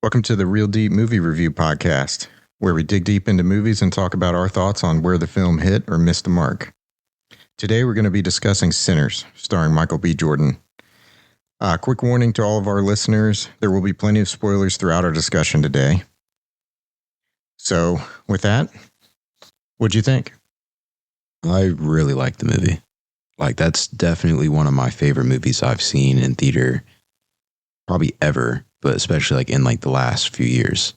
Welcome to the Real Deep Movie Review Podcast, where we dig deep into movies and talk about our thoughts on where the film hit or missed the mark. Today we're going to be discussing Sinners, starring Michael B. Jordan. Quick warning to all of our listeners, there will be plenty of spoilers throughout our discussion today. So, with that, what'd you think? I really liked the movie. Like, that's definitely one of my favorite movies I've seen in theater probably ever, but especially like in like the last few years.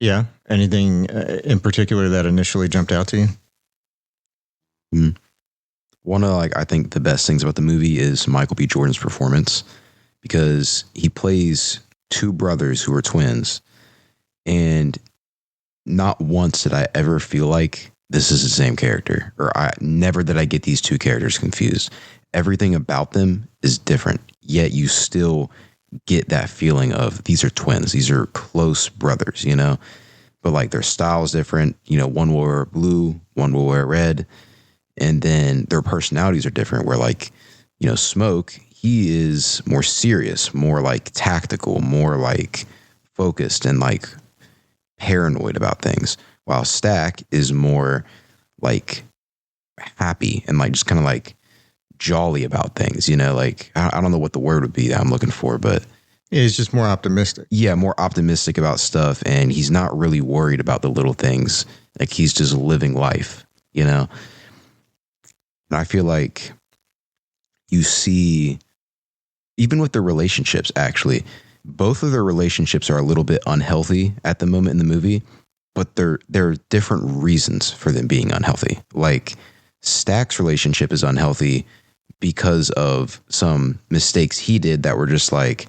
Yeah. Anything in particular that initially jumped out to you? One of I think the best things about the movie is Michael B. Jordan's performance, because he plays two brothers who are twins, and not once did I ever feel like this is the same character, or never did I get these two characters confused. Everything about them is different, yet you still get that feeling of these are twins, these are close brothers, you know, but like their style is different. You know, one will wear blue, one will wear red, and then their personalities are different, where like, you know, Smoke, he is more serious, more like tactical, more like focused and like paranoid about things, while Stack is more like happy and like just kind of like jolly about things, you know, like I don't know what the word would be that I'm looking for, but He's just more optimistic. Yeah, more optimistic about stuff, and he's not really worried about the little things. Like, he's just living life, you know? And I feel like you see, even with their relationships, actually, both of their relationships are a little bit unhealthy at the moment in the movie, but there are different reasons for them being unhealthy. Like, Stack's relationship is unhealthy because of some mistakes he did that were just like,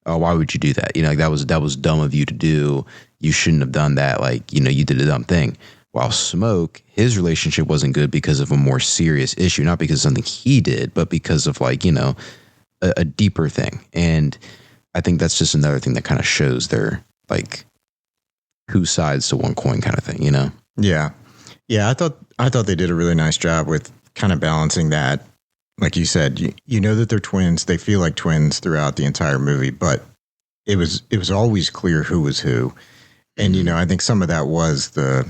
oh, why would you do that? You know, like that was dumb of you to do. You shouldn't have done that. Like, you know, you did a dumb thing. While Smoke, his relationship wasn't good because of a more serious issue, not because of something he did, but because of like, you know, a deeper thing. And I think that's just another thing that kind of shows their like whose sides to one coin kind of thing, you know? Yeah. Yeah. I thought they did a really nice job with kind of balancing that. Like you said, you know that they're twins. They feel like twins throughout the entire movie, but it was always clear who was who. And, you know, I think some of that was the,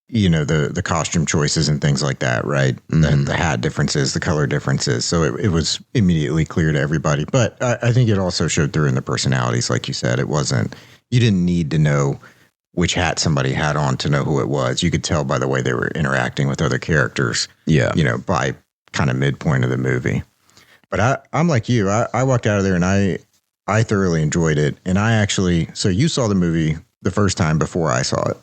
you know, the costume choices and things like that, right? Mm-hmm. The hat differences, the color differences. So it was immediately clear to everybody. But I think it also showed through in the personalities. Like you said, you didn't need to know which hat somebody had on to know who it was. You could tell by the way they were interacting with other characters. Yeah. You know, by kind of midpoint of the movie. But I'm like you. I walked out of there and I thoroughly enjoyed it. And so you saw the movie the first time before I saw it.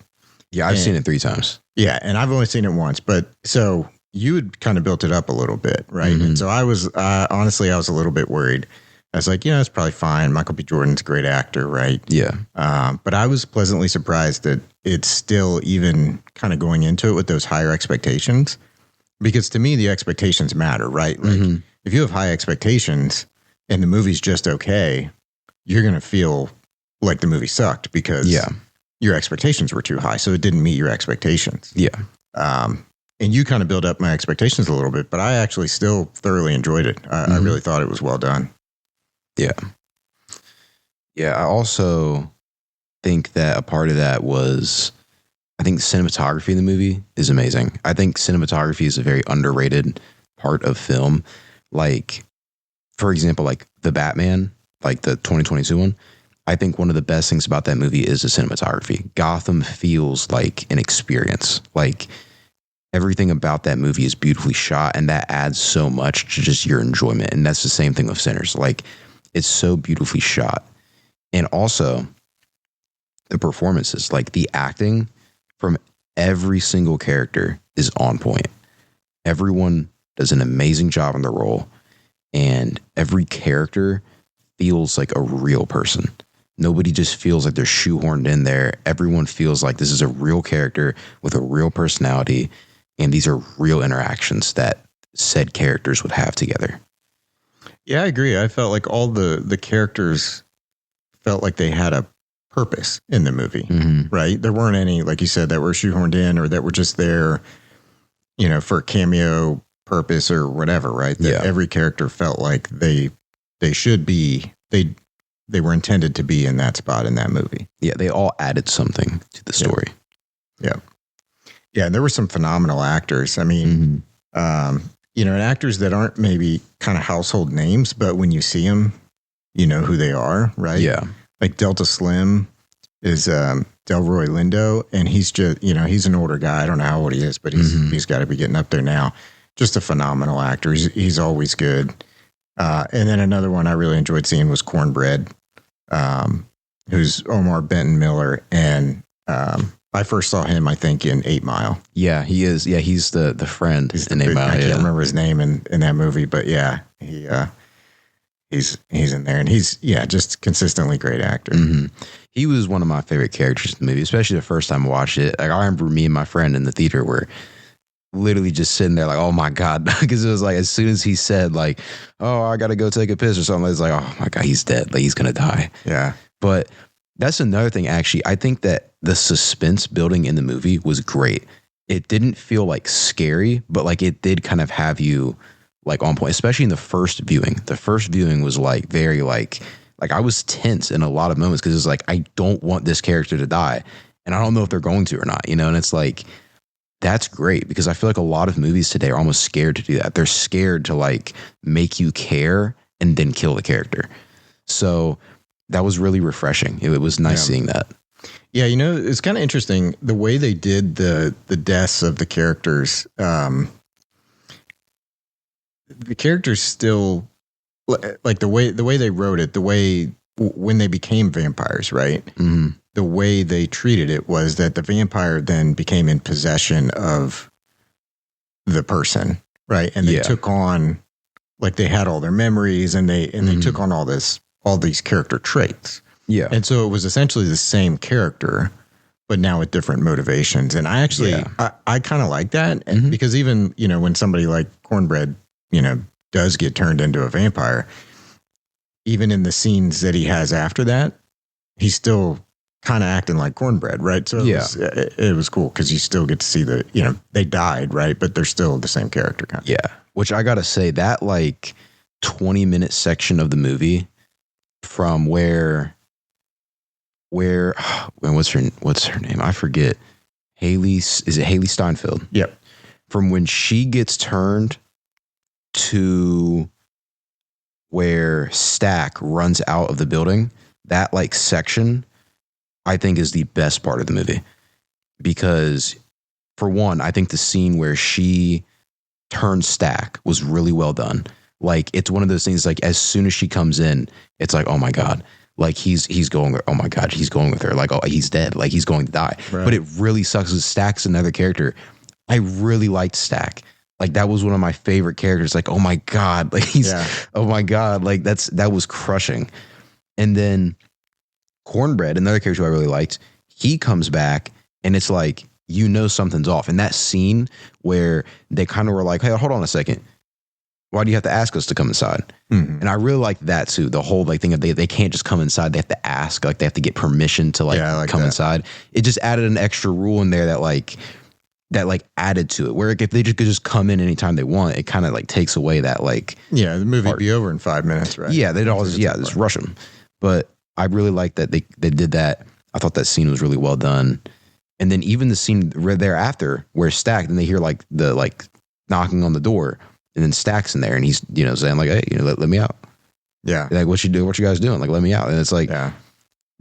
Yeah, I've seen it 3 times. Yeah, and I've only seen it once. But so you had kind of built it up a little bit, right? Mm-hmm. And so I was, honestly, I was a little bit worried. I was like, you know, it's probably fine. Michael B. Jordan's a great actor, right? Yeah. But I was pleasantly surprised that it's still even kind of going into it with those higher expectations. Because to me, the expectations matter, right? Like, if you have high expectations and the movie's just okay, you're going to feel like the movie sucked because your expectations were too high. So it didn't meet your expectations. Yeah. And you kind of build up my expectations a little bit, but I actually still thoroughly enjoyed it. I really thought it was well done. Yeah. Yeah, I also think that a part of that was, I think cinematography in the movie is amazing. I think cinematography is a very underrated part of film. Like, for example, like the Batman, like the 2022 one, I think one of the best things about that movie is the cinematography. Gotham feels like an experience. Like, everything about that movie is beautifully shot, and that adds so much to just your enjoyment. And that's the same thing with Sinners. Like, it's so beautifully shot. And also the performances, like the acting from every single character is on point. Everyone does an amazing job in their role, and every character feels like a real person. Nobody just feels like they're shoehorned in there. Everyone feels like this is a real character with a real personality, and these are real interactions that said characters would have together. Yeah, I agree. I felt like all the characters felt like they had a purpose in the movie, right? There weren't any, like you said, that were shoehorned in or that were just there, you know, for cameo purpose or whatever, right? That every character felt like they they should be. They were intended to be in that spot in that movie. Yeah, they all added something to the story. Yeah. Yeah, and there were some phenomenal actors. I mean, and actors that aren't maybe kind of household names, but when you see them, you know who they are, right? Yeah. Like Delta Slim is Delroy Lindo, and he's just, he's an older guy. I don't know how old he is, but he's got to be getting up there now. Just a phenomenal actor. He's always good. And then another one I really enjoyed seeing was Cornbread, who's Omar Benton Miller, and I first saw him, I think, in 8 Mile. Yeah, he is. Yeah, he's the friend in 8 Mile. I can't remember his name in that movie, but yeah, he's in there, and he's just consistently great actor. He was one of my favorite characters in the movie, especially the first time I watched it. Like, I remember me and my friend in the theater were literally just sitting there like, oh my God, because it was like as soon as he said like, oh, I got to go take a piss or something, it's like, oh my God, he's dead. Like, he's gonna die. Yeah, but that's another thing. Actually, I think that the suspense building in the movie was great. It didn't feel like scary, but like it did kind of have you like on point, especially in the first viewing. The first viewing was like very like I was tense in a lot of moments because it's like, I don't want this character to die, and I don't know if they're going to or not, and it's like, that's great, because I feel like a lot of movies today are almost scared to do that. They're scared to like make you care and then kill the character. So that was really refreshing. It was nice seeing that. Yeah, it's kind of interesting the way they did the deaths of the characters. The characters still, like the way they wrote it, the way when they became vampires, right? Mm-hmm. The way they treated it was that the vampire then became in possession of the person, right? And they took on, like, they had all their memories, and they took on all these character traits. Yeah. And so it was essentially the same character, but now with different motivations. And I actually, I kind of like that, because even, when somebody like Cornbread, does get turned into a vampire, even in the scenes that he has after that, he's still kind of acting like Cornbread, right? So it was cool because you still get to see they died, right? But they're still the same character kind of. Yeah. Which I got to say, that like 20-minute section of the movie from where what's her name? I forget. Is it Haley Steinfeld? Yep. From when she gets turned to where Stack runs out of the building, that like section, I think, is the best part of the movie, because for one, I think the scene where she turns Stack was really well done. Like, it's one of those things, like, as soon as she comes in, it's like, oh my God, like he's going, oh my God, he's going with her. Like, oh, he's dead. Like, he's going to die. Right. But it really sucks because Stack's another character. I really liked Stack. Like, that was one of my favorite characters. Like, oh my God, like oh my God, like that was crushing. And then Cornbread, another character I really liked, he comes back, and it's like, something's off. And that scene where they kind of were like, hey, hold on a second, why do you have to ask us to come inside? Mm-hmm. And I really like that too. The whole like thing of they can't just come inside. They have to ask, like they have to get permission to like come inside. It just added an extra rule in there that added to it. Where if they could just come in anytime they want, it kind of like takes away that like. Yeah, the movie would be over in 5 minutes, right? Yeah, they'd always just rush them. But I really like that they did that. I thought that scene was really well done. And then even the scene thereafter where Stack, and they hear like the like knocking on the door. And then Stack's in there, and he's, saying like, hey, let me out. Yeah. Like, what you guys doing? Like, let me out. And it's like, I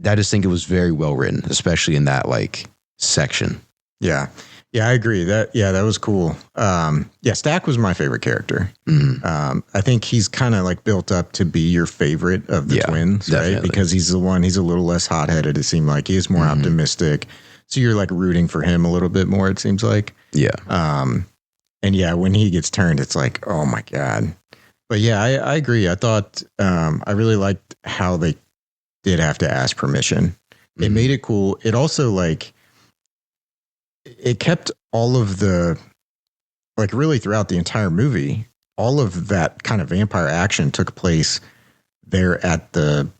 just think it was very well written, especially in that like section. Yeah. Yeah, I agree. That was cool. Stack was my favorite character. Mm-hmm. I think he's kind of like built up to be your favorite of the twins, definitely. Right? Because he's a little less hot-headed, it seemed like. He is more optimistic. So you're like rooting for him a little bit more, it seems like. Yeah. And when he gets turned, it's like, oh my God. But I agree. I thought, I really liked how they did have to ask permission. It made it cool. It also like, it kept all of the, like really throughout the entire movie, all of that kind of vampire action took place there at the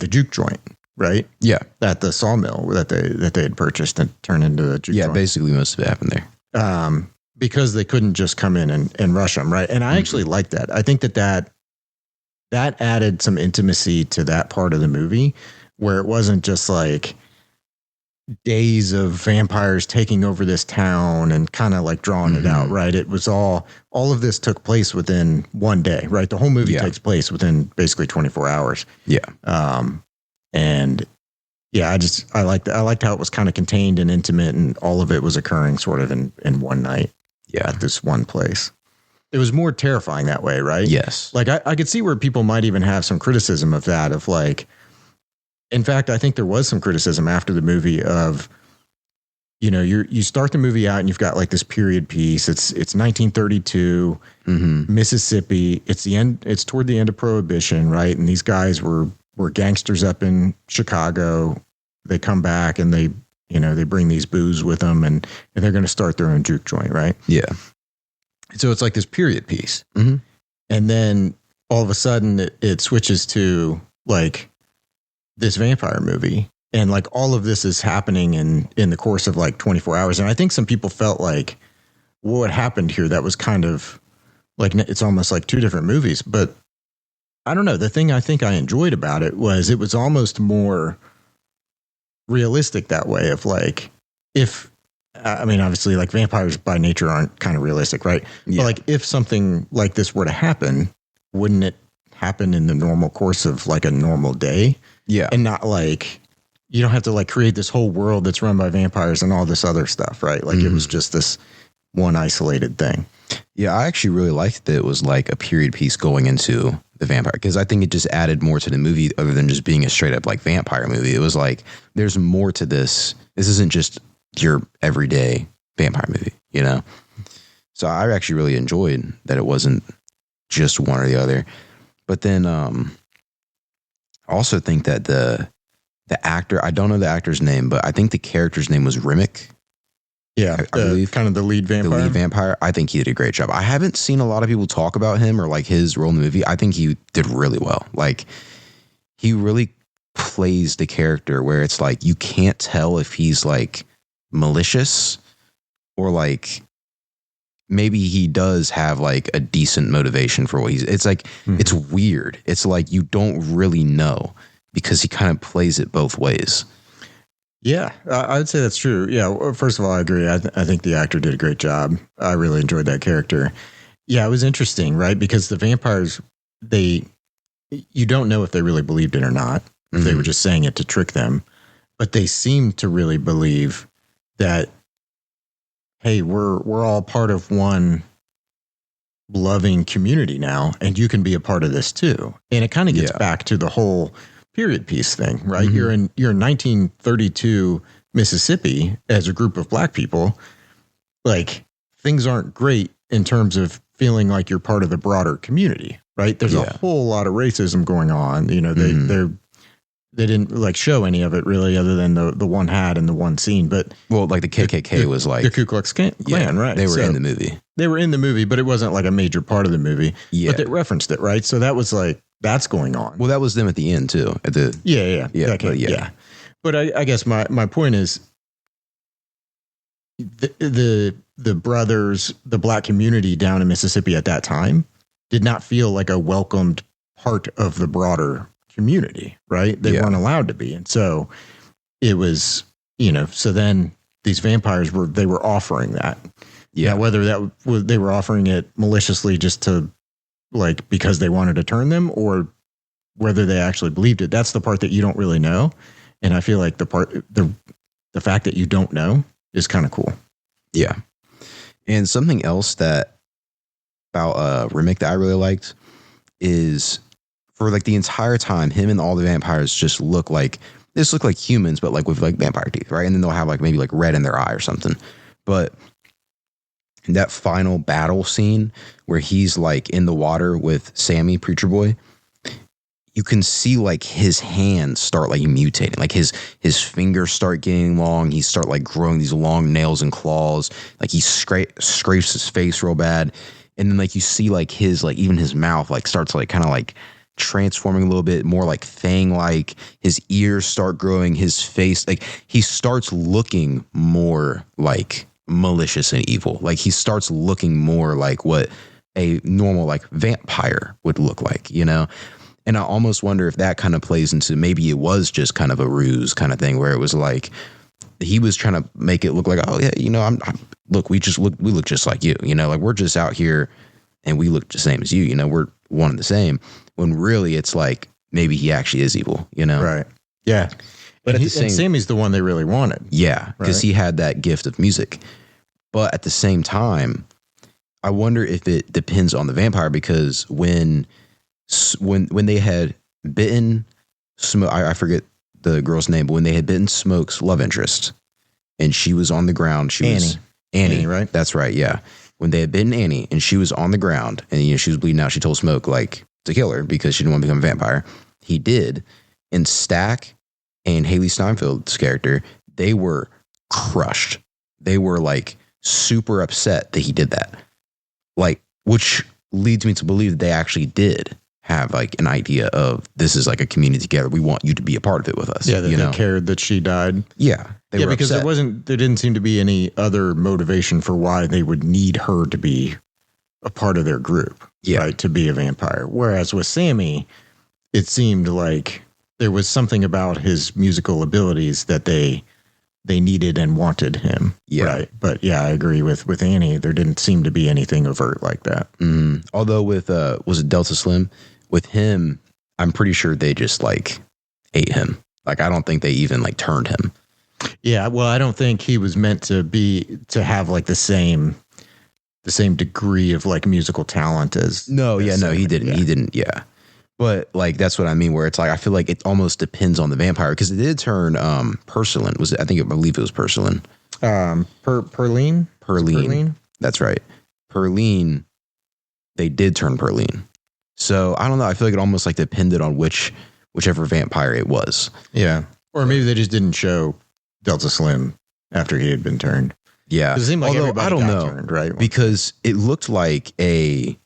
juke joint, right? Yeah. At the sawmill that they had purchased and turned into a juke joint. Yeah, basically most of it happened there. Because they couldn't just come in and rush them, right? And I actually like that. I think that that added some intimacy to that part of the movie where it wasn't just like days of vampires taking over this town and kind of like drawing it out, right? It was all of this took place within one day, right? The whole movie takes place within basically 24 hours. Yeah. And yeah, I liked how it was kind of contained and intimate, and all of it was occurring sort of in one night. Yeah. At this one place. It was more terrifying that way, right? Yes. Like I could see where people might even have some criticism of that, of like, in fact, I think there was some criticism after the movie of, you know, you start the movie out and you've got like this period piece. It's 1932, Mississippi. It's toward the end of Prohibition, right? And these guys were gangsters up in Chicago. They come back and they bring these booze with them and they're going to start their own juke joint, right? Yeah. So it's like this period piece. Mm-hmm. And then all of a sudden it switches to like this vampire movie. And like all of this is happening in the course of like 24 hours. And I think some people felt like what happened here, that was kind of like, it's almost like two different movies. But I don't know. The thing I think I enjoyed about it was almost more realistic that way, of like, if, I mean, obviously like vampires by nature aren't kind of realistic, right? Yeah. But like if something like this were to happen, wouldn't it happen in the normal course of like a normal day? Yeah. And not like, you don't have to like create this whole world that's run by vampires and all this other stuff, right? Like it was just this one isolated thing. Yeah, I actually really liked that it was like a period piece going into the vampire, because I think it just added more to the movie other than just being a straight up like vampire movie. It was like, there's more to this. This isn't just your everyday vampire movie, you know? So I actually really enjoyed that it wasn't just one or the other. But then I also think that the actor, I don't know the actor's name, but I think the character's name was Remick. Yeah, I believe kind of the lead vampire. The lead vampire. I think he did a great job. I haven't seen a lot of people talk about him or like his role in the movie. I think he did really well. Like he really plays the character where it's like you can't tell if he's like malicious or like maybe he does have like a decent motivation for what he's. It's like it's weird. It's like you don't really know because he kind of plays it both ways. Yeah, I would say that's true. Yeah, first of all, I agree. I think the actor did a great job. I really enjoyed that character. Yeah, it was interesting, right? Because the vampires, you don't know if they really believed it or not, if they were just saying it to trick them, but they seemed to really believe that, hey, we're all part of one loving community now, and you can be a part of this too. And it kind of gets back to the whole period piece thing, right? You're in 1932 Mississippi as a group of black people. Like things aren't great in terms of feeling like you're part of the broader community, right? There's a whole lot of racism going on. You know, they didn't like show any of it really, other than the one hat and the one scene. But well, like the KKK was like the Ku Klux Klan, right? They were in the movie. They were in the movie, but it wasn't like a major part of the movie. Yeah, but they referenced it, right? So that was like, that's going on. Well, that was them at the end too. At the yeah. But I guess my point is the brothers, the black community down in Mississippi at that time did not feel like a welcomed part of the broader community, right? They weren't allowed to be. And so it was, so then these vampires were offering that. Yeah. Now, whether they were offering it maliciously just to like, because they wanted to turn them, or whether they actually believed it, that's the part that you don't really know. And I feel like the fact that you don't know is kind of cool. Yeah. And something else that about Remick that I really liked is for like the entire time, him and all the vampires just look like humans, but like with like vampire teeth, right? And then they'll have like maybe like red in their eye or something. But that final battle scene where he's like in the water with Sammy, Preacher Boy, you can see like his hands start like mutating, like his fingers start getting long. He start like growing these long nails and claws. Like he scrapes his face real bad. And then like you see like his, like even his mouth like starts like kind of like transforming a little bit more like Fang-like. His ears start growing, his face, like he starts looking more like malicious and evil. Like he starts looking more like what a normal like vampire would look like, And I almost wonder if that kind of plays into maybe it was just kind of a ruse kind of thing where it was like he was trying to make it look like, oh yeah, look, we look just like you, like we're just out here and we look the same as you, we're one and the same. When really it's like maybe he actually is evil, Right. Yeah. But and Sammy's the one they really wanted. Yeah, because he had that gift of music. But at the same time, I wonder if it depends on the vampire, because when they had bitten Smoke, I forget the girl's name, but when they had bitten Smoke's love interest and she was on the ground, Annie, right? That's right, yeah. When they had bitten Annie and she was on the ground and she was bleeding out, she told Smoke like to kill her because she didn't want to become a vampire. He did. And Stack and Haley Steinfeld's character, they were crushed. They were like super upset that he did that. Like, which leads me to believe that they actually did have like an idea of this is like a community together. We want you to be a part of it with us. Yeah, they cared that she died. Yeah. They were because upset. There didn't seem to be any other motivation for why they would need her to be a part of their group. Yeah. Right, to be a vampire. Whereas with Sammy, it seemed like there was something about his musical abilities that they needed and wanted him. Yeah. Right. But yeah, I agree with Annie. There didn't seem to be anything overt like that. Although with, was it Delta Slim? With him, I'm pretty sure they just like ate him. Like, I don't think they even like turned him. Yeah. Well, I don't think he was meant to have like the same degree of like musical talent as. No, he didn't. Yeah. He didn't. Yeah. But like, that's what I mean, where it's like, I feel like it almost depends on the vampire, because it did turn Purslane. I believe it was Purslane. Perline. That's right. Perline. They did turn Perline. So I don't know. I feel like it almost like depended on whichever vampire it was. Yeah. Or maybe they just didn't show Delta Slim after he had been turned. Yeah. It seemed like everybody got turned, right? Because it looked like a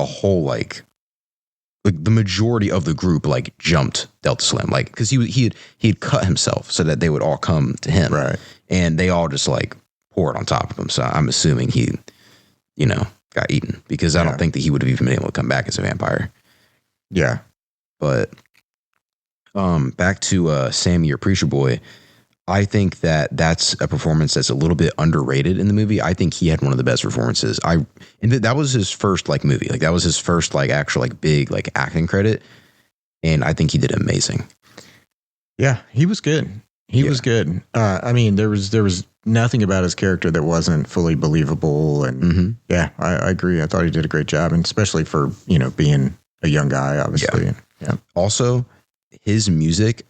whole, like the majority of the group like jumped Delta Slim, like, because he had cut himself so that they would all come to him, right? And they all just like poured on top of him. So I'm assuming he, got eaten, because I don't think that he would have even been able to come back as a vampire. Yeah, but back to Sammy, your preacher boy. I think that's a performance that's a little bit underrated in the movie. I think he had one of the best performances. That was his first like movie. Like, that was his first like actual like big like acting credit. And I think he did amazing. Yeah, he was good. He was good. I mean, there was nothing about his character that wasn't fully believable. And yeah, I agree. I thought he did a great job, and especially for, being a young guy, obviously. Yeah. Also, his music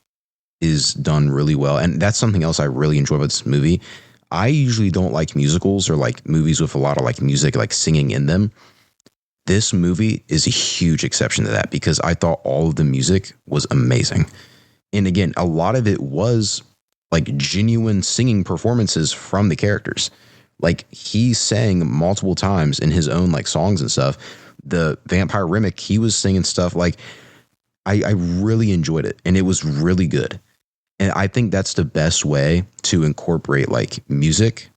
is done really well. And that's something else I really enjoy about this movie. I usually don't like musicals or like movies with a lot of like music, like singing in them. This movie is a huge exception to that, because I thought all of the music was amazing. And again, a lot of it was like genuine singing performances from the characters. Like, he sang multiple times in his own like songs and stuff. The Vampire Remick, he was singing stuff like, I really enjoyed it, and it was really good. And I think that's the best way to incorporate like music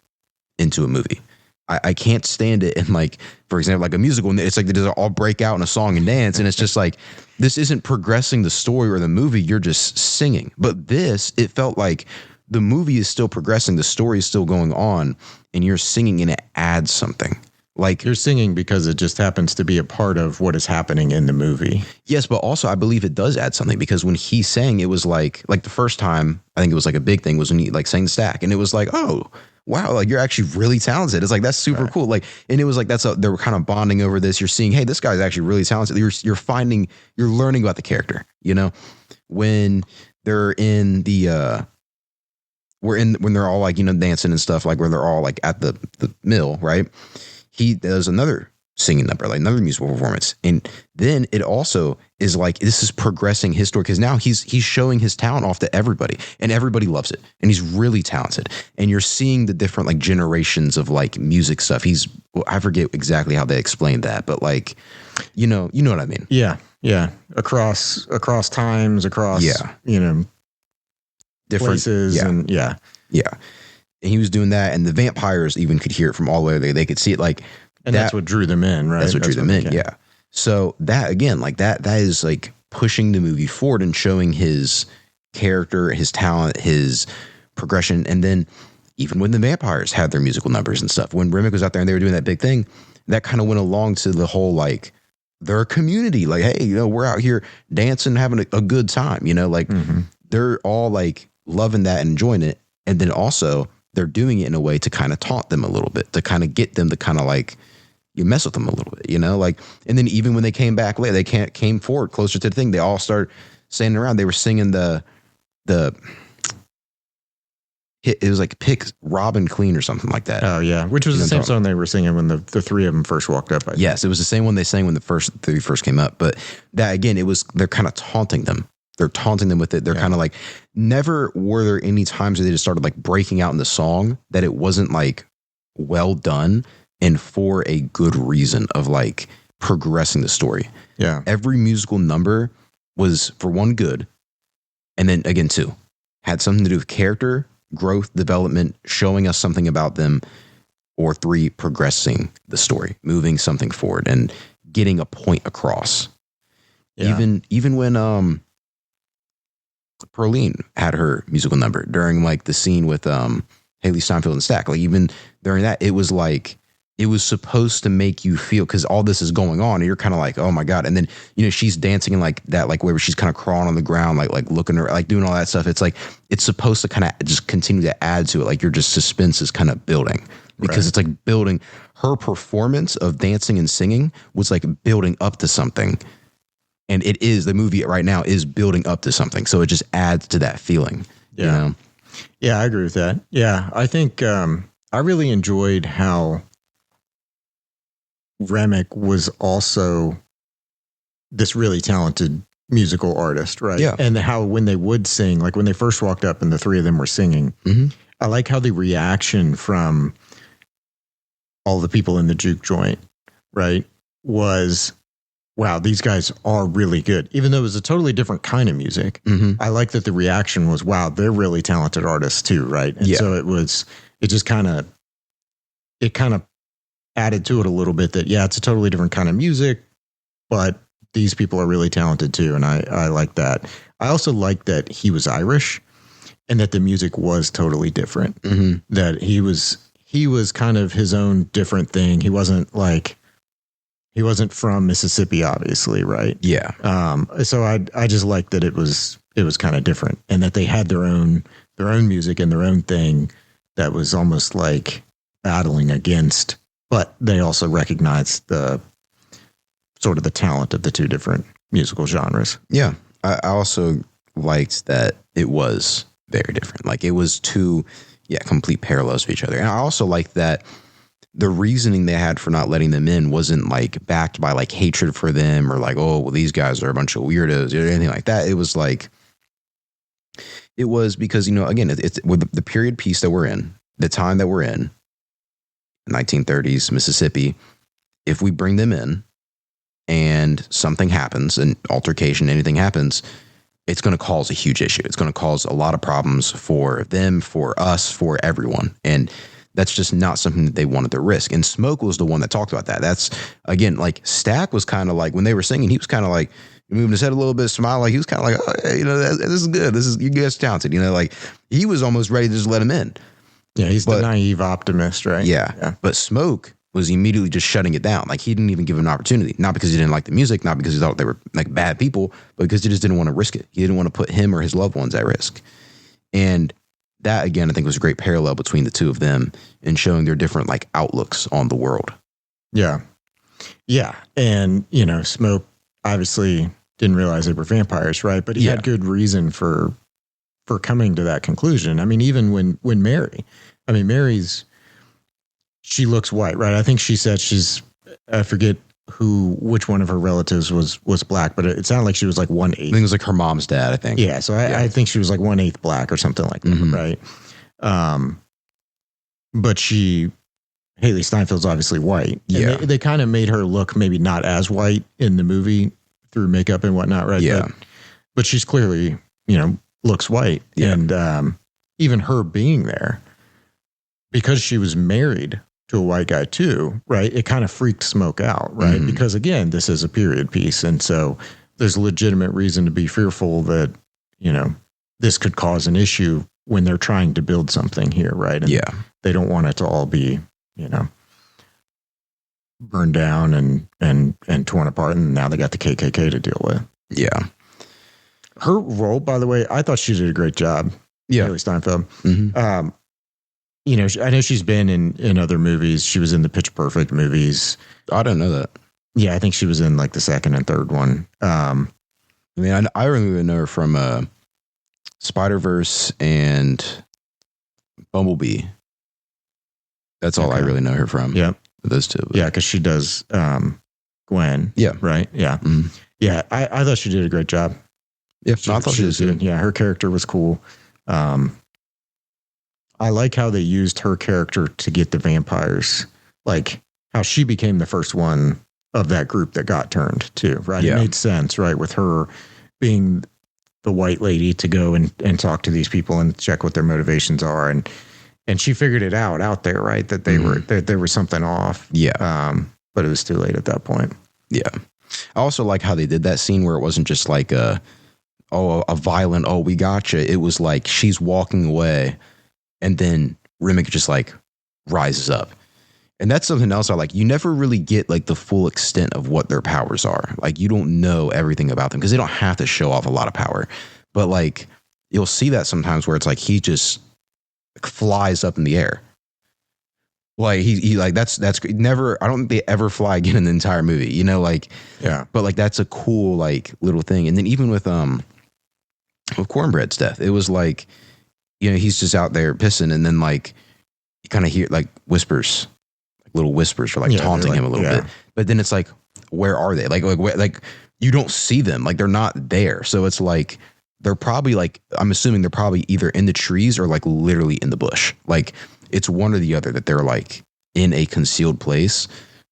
into a movie. I can't stand it in, like, for example, like a musical, and it's like they just all break out in a song and dance, and it's just like, this isn't progressing the story or the movie, you're just singing. But this, it felt like the movie is still progressing, the story is still going on, and you're singing, and it adds something. Like, you're singing because it just happens to be a part of what is happening in the movie. Yes, but also I believe it does add something, because when he sang, it was like the first time, I think it was like a big thing was when he like sang the Stack, and it was like, oh wow, like, you're actually really talented. It's like, that's super cool. Like, and it was like, they were kind of bonding over this. You're seeing, hey, this guy's actually really talented. You're learning about the character, when they're in the, when they're all like, dancing and stuff, like where they're all like at the mill, right? He does another singing number, like another musical performance. And then it also is like, this is progressing his story, because now he's showing his talent off to everybody, and everybody loves it. And he's really talented. And you're seeing the different like generations of like music stuff. I forget exactly how they explained that, but like, you know what I mean? Yeah. Yeah. Across times, different places. Yeah. And yeah. Yeah. And he was doing that, and the vampires even could hear it from all the way there. They could see it, like, and that's what drew them in, right? That's what drew them in, yeah. So that again, like that is like pushing the movie forward and showing his character, his talent, his progression. And then even when the vampires had their musical numbers and stuff, when Remick was out there and they were doing that big thing, that kind of went along to the whole, like, they're a community. Like, hey, we're out here dancing, having a good time, like they're all like loving that and enjoying it. And then also they're doing it in a way to kind of taunt them a little bit, to kind of get them to kind of like, you mess with them a little bit, like, and then even when they came back later, they came forward closer to the thing. They all started standing around. They were singing it was like Pick Robin Clean or something like that. Oh yeah. Which was the same song they were singing when the three of them first walked up. Yes. It was the same one they sang when the three first came up. But that again, they're kind of taunting them. They're taunting them with it. They're kind of like, never were there any times where they just started like breaking out in the song that it wasn't like well done and for a good reason of like progressing the story. Yeah. Every musical number was, for one, good. And then again, two, had something to do with character, growth, development, showing us something about them, or three, progressing the story, moving something forward and getting a point across. Yeah. Even when Pearline had her musical number during like the scene with Haley Steinfeld and Stack, like even during that, it was like, it was supposed to make you feel, because all this is going on and you're kind of like, oh my God. And then, she's dancing in like that, like where she's kind of crawling on the ground, like looking her, like doing all that stuff. It's like, it's supposed to kind of just continue to add to it. Like your just suspense is kind of building, because It's like building. Her performance of dancing and singing was like building up to something. And the movie right now is building up to something. So it just adds to that feeling. Yeah. Yeah, I agree with that. Yeah. I think I really enjoyed how Remick was also this really talented musical artist, right? Yeah. And how when they would sing, like when they first walked up and the three of them were singing, I like how the reaction from all the people in the juke joint, right, was, wow, these guys are really good. Even though it was a totally different kind of music, I like that the reaction was, wow, they're really talented artists too, right? And so it kind of added to it a little bit that, yeah, it's a totally different kind of music, but these people are really talented too. And I like that. I also like that he was Irish and that the music was totally different, that he was kind of his own different thing. He wasn't from Mississippi, obviously. Right. Yeah. So I just like that it was kind of different and that they had their own music and their own thing that was almost like battling against, but they also recognized the sort of the talent of the two different musical genres. Yeah. I also liked that it was very different. Like it was two, complete parallels of each other. And I also liked that the reasoning they had for not letting them in wasn't like backed by like hatred for them or like, oh, well, these guys are a bunch of weirdos or anything like that. It was like, it was because, again, it's with the period piece that we're in, the time that we're in, 1930s Mississippi. If we bring them in and something happens, an altercation, anything happens, it's going to cause a huge issue. It's going to cause a lot of problems for them, for us, for everyone. And that's just not something that they wanted to risk. And Smoke was the one that talked about that. That's, again, like Stack was kind of like, when they were singing, he was kind of like moving his head a little bit, smile, like he was kind of like, oh, hey, this is good. You guys talented. Like he was almost ready to just let him in. Yeah, he's the naive optimist, right? Yeah. But Smoke was immediately just shutting it down. Like he didn't even give him an opportunity. Not because he didn't like the music, not because he thought they were like bad people, but because he just didn't want to risk it. He didn't want to put him or his loved ones at risk. And that, again, I think was a great parallel between the two of them and showing their different like outlooks on the world. Yeah. Yeah. And, Smoke obviously didn't realize they were vampires, right? But he had good reason for coming to that conclusion. I mean, even when Mary's, she looks white, right? I think she said I forget which one of her relatives was black, but it sounded like she was like 1/8. I think it was like her mom's dad, I think. Yeah. So I think she was like 1/8 black or something like that. Right. But Haley Steinfeld's obviously white. Yeah. They kind of made her look maybe not as white in the movie through makeup and whatnot. Right. Yeah. But she's clearly, looks white. Yeah. And even her being there, because she was married to a white guy too, right? It kind of freaked Smoke out, right? Mhm. Because again, this is a period piece. And so there's legitimate reason to be fearful that, this could cause an issue when they're trying to build something here, right? And Yeah. they don't want it to all be, burned down and torn apart. And now they got the KKK to deal with. Yeah. Her role, by the way, I thought she did a great job. Yeah. Haley Steinfeld. Mhm. I know she's been in other movies. She was in the Pitch Perfect movies. I don't know that. Yeah, I think she was in like the second and third one. I really know her from Spider-Verse and Bumblebee. That's all I really know her from. Yeah. Those two. Yeah, because she does Gwen. Yeah. Right? Yeah. Mhm. Yeah, I thought she did a great job. Yeah, I thought she was good. Yeah, her character was cool. I like how they used her character to get the vampires, like how she became the first one of that group that got turned too, right? Yeah. It made sense, right? With her being the white lady to go and talk to these people and check what their motivations are. And she figured it out there, right? That they were, that there was something off. Yeah. But it was too late at that point. Yeah. I also like how they did that scene where it wasn't just like a violent, we gotcha. It was like she's walking away and then Remick just like rises up. And that's something else I like. You never really get like the full extent of what their powers are. Like you don't know everything about them because they don't have to show off a lot of power. But like you'll see that sometimes where it's like he just flies up in the air. Like he like that's never. I don't think they ever fly again in the entire movie. Like Yeah. But like that's a cool like little thing. And then even with Cornbread's death, it was like he's just out there pissing, and then like you kind of hear like whispers, like little whispers for like taunting him a little bit. But then it's like, where are they? Like you don't see them. Like they're not there. So it's like they're probably like, I'm assuming they're probably either in the trees or like literally in the bush. Like it's one or the other that they're like in a concealed place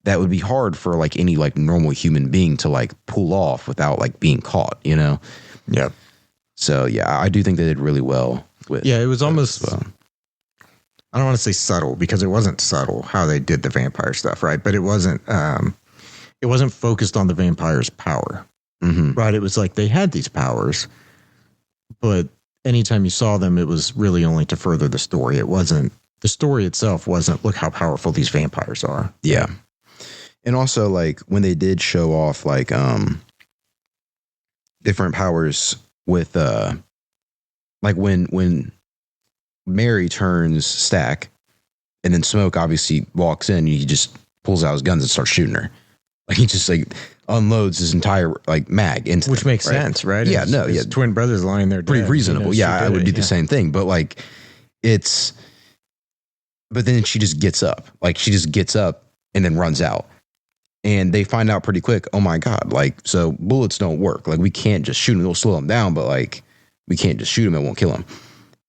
that would be hard for like any like normal human being to like pull off without like being caught, Yeah. So yeah, I do think they did really well with. Yeah, it was almost. I don't want to say subtle because it wasn't subtle how they did the vampire stuff, right? But it wasn't. It wasn't focused on the vampire's power, right? It was like they had these powers, but anytime you saw them, it was really only to further the story. It wasn't. The story itself wasn't. Look how powerful these vampires are. Yeah, and also like when they did show off like different powers with like when Mary turns Stack and then Smoke obviously walks in, he just pulls out his guns and starts shooting her. Like he just like unloads his entire like mag into Which them, makes sense, right? Yeah, his twin brother's lying there pretty dead. reasonable. I would do the same thing, but like but then she just gets up. Like she just gets up and then runs out. And they find out pretty quick, oh my God, like, so bullets don't work. Like we can't just shoot him. It'll slow him down, but like we can't just shoot him. It won't kill him.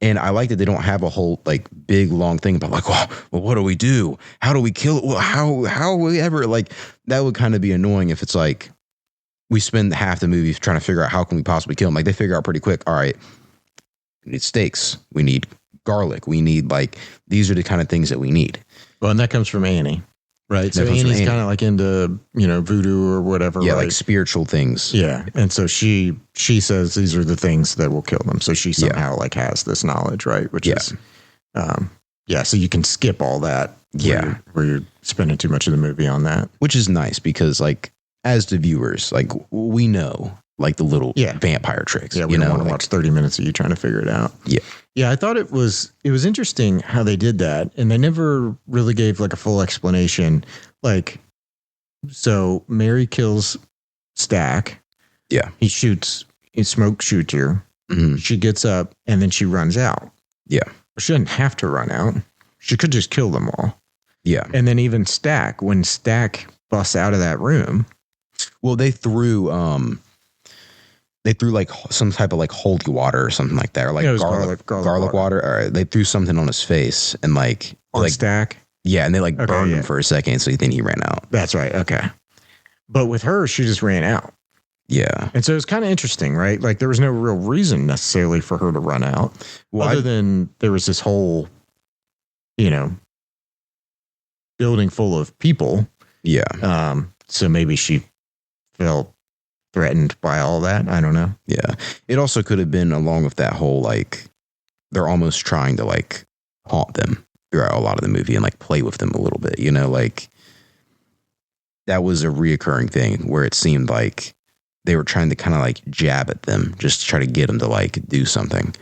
And I like that they don't have a whole like big long thing about like, well, what do we do? How do we kill it? Well, how will we ever, like, that would kind of be annoying if it's like we spend half the movie trying to figure out how can we possibly kill him. Like they figure out pretty quick. All right, we need steaks. We need garlic. We need like, these are the kind of things that we need. Well, and that comes from Annie. Right. So Annie's kind of like into, voodoo or whatever. Yeah. Right? Like spiritual things. Yeah. And so she says these are the things that will kill them. So she somehow like has this knowledge, right? Which is, so you can skip all that. Where you're spending too much of the movie on that. Which is nice because like as the viewers, like we know like the little vampire tricks. Yeah. We don't want to watch 30 minutes of you trying to figure it out. Yeah. Yeah, I thought it was interesting how they did that, and they never really gave like a full explanation. Like, so Mary kills Stack. Yeah, Smoke shoots her. Mm-hmm. She gets up and then she runs out. Yeah, she doesn't have to run out. She could just kill them all. Yeah, and then even Stack, when Stack busts out of that room, well, they threw like some type of like holy water or something like that, or like garlic water. Or they threw something on his face and like Stack. Yeah, and they like burned him for a second, so then he ran out. That's right. Okay, but with her, she just ran out. Yeah, and so it's kind of interesting, right? Like there was no real reason necessarily for her to run out, other than there was this whole, building full of people. Yeah. So maybe she felt threatened by all that. I don't know. Yeah. It also could have been along with that whole, like, they're almost trying to, like, haunt them throughout a lot of the movie and, like, play with them a little bit, you know, like, that was a reoccurring thing where it seemed like they were trying to kind of, like, jab at them just to try to get them to, like, do something.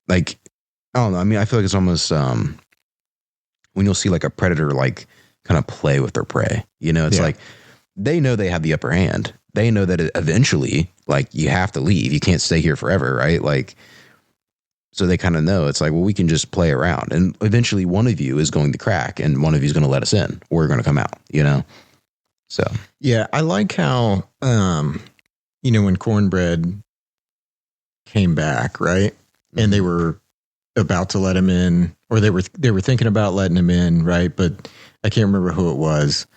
Like, I don't know. I mean, I feel like it's almost, when you'll see, like, a predator, like, kind of play with their prey, you know, it's like, they know they have the upper hand. They know that eventually, like, you have to leave. You can't stay here forever, right? Like, so they kind of know it's like, well, we can just play around. And eventually one of you is going to crack and one of you is going to let us in. Or we're going to come out, you know? So. Yeah, I like how, you know, when Cornbread came back, right? And they were about to let him in, or they were thinking about letting him in, right? But I can't remember who it was.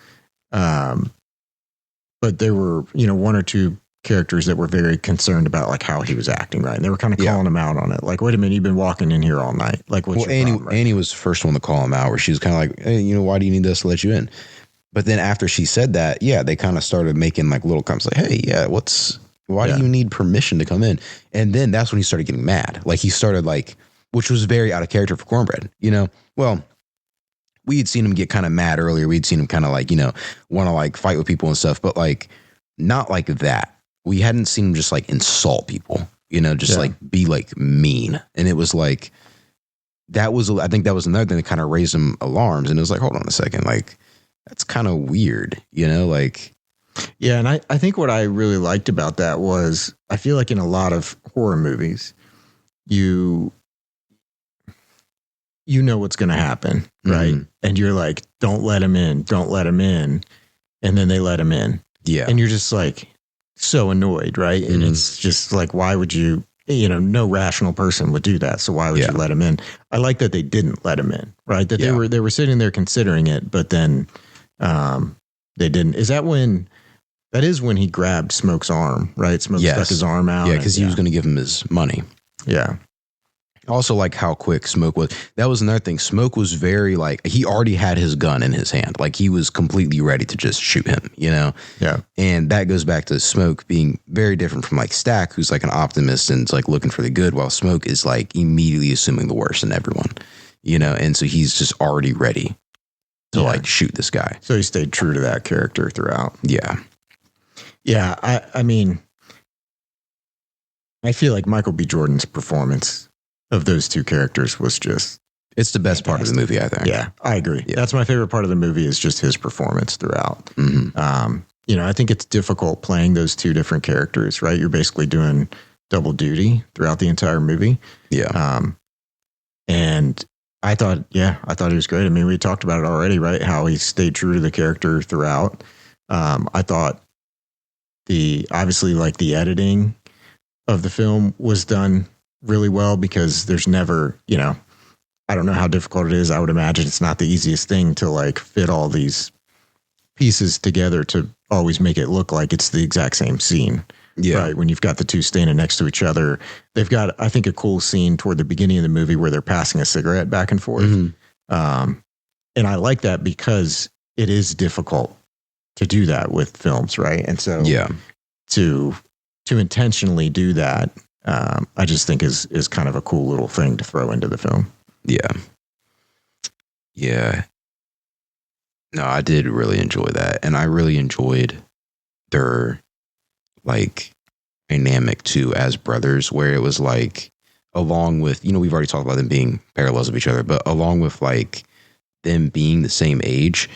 But there were, you know, one or two characters that were very concerned about like how he was acting, right? And they were kind of calling him out on it. Like, wait a minute, you've been walking in here all night. Like, what's your problem, right? Annie was the first one to call him out, where she was kind of like, hey, you know, why do you need us to let you in? But then after she said that, they kind of started making like little comments like, hey, why do you need permission to come in? And then that's when he started getting mad. Like he started like, which was very out of character for Cornbread, you know? Well, we had seen him get kind of mad earlier. We'd seen him kind of like, you know, want to like fight with people and stuff, but like not like that. We hadn't seen him just like insult people, you know, just like be like mean. And it was like, I think that was another thing that kind of raised him alarms. And it was like, hold on a second, like, that's kind of weird, you know, like. Yeah. And I think what I really liked about that was I feel like in a lot of horror movies, you know what's going to happen, right? Mm-hmm. And you're like, don't let him in, don't let him in. And then they let him in. Yeah. And you're just like so annoyed, right? And it's just like, why would you, you know, no rational person would do that. So why would you let him in? I like that they didn't let him in, right? That they were sitting there considering it, but then they didn't. That is when he grabbed Smoke's arm, right? Smoke stuck his arm out. Yeah, because he was going to give him his money. Yeah. Also, like how quick Smoke was. That was another thing. Smoke was very like, he already had his gun in his hand. Like he was completely ready to just shoot him, you know? Yeah. And that goes back to Smoke being very different from like Stack, who's like an optimist and like looking for the good, while Smoke is like immediately assuming the worst in everyone, you know? And so he's just already ready to like shoot this guy. So he stayed true to that character throughout. Yeah. Yeah. I mean, I feel like Michael B. Jordan's performance of those two characters was just, it's the best part of the movie, I think. Yeah, I agree. Yeah. That's my favorite part of the movie, is just his performance throughout. Mm-hmm. You know, I think it's difficult playing those two different characters, right? You're basically doing double duty throughout the entire movie. Yeah. And I thought he was great. I mean, we talked about it already, right? How he stayed true to the character throughout. I thought obviously like the editing of the film was done really well, because there's never, you know, I don't know how difficult it is. I would imagine it's not the easiest thing to like fit all these pieces together to always make it look like it's the exact same scene. Yeah. Right. When you've got the two standing next to each other, they've got, I think, a cool scene toward the beginning of the movie where they're passing a cigarette back and forth. Mm-hmm. And I like that because it is difficult to do that with films. Right. And so to intentionally do that, I just think is kind of a cool little thing to throw into the film. Yeah. Yeah. No, I did really enjoy that. And I really enjoyed their like dynamic too as brothers, where it was like, along with, you know, we've already talked about them being parallels of each other, but along with like them being the same age,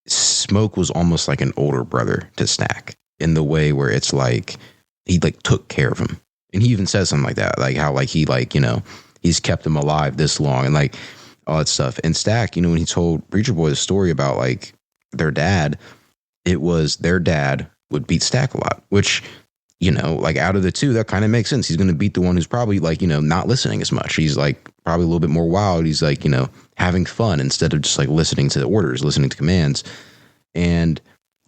Smoke was almost like an older brother to Stack, in the way where it's like he like took care of him. And he even says something like that, like how like he like, you know, he's kept him alive this long and like all that stuff. And Stack, you know, when he told Preacher Boy the story about like their dad, it was their dad would beat Stack a lot, which, you know, like out of the two, that kind of makes sense. He's going to beat the one who's probably like, you know, not listening as much. He's like probably a little bit more wild. He's like, you know, having fun instead of just like listening to the orders, listening to commands. And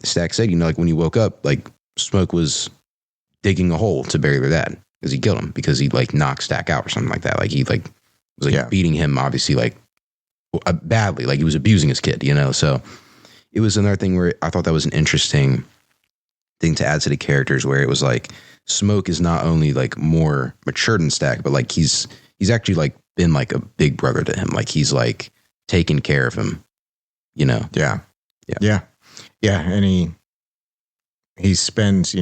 Stack said, you know, like when he woke up, like Smoke was digging a hole to bury their dad, because he killed him, because he like knocked Stack out or something like that. Like he like was like beating him, obviously like badly, like he was abusing his kid, you know? So it was another thing where I thought that was an interesting thing to add to the characters, where it was like Smoke is not only like more mature than Stack, but like he's actually like been like a big brother to him. Like he's like taken care of him, you know? Yeah. And he spends,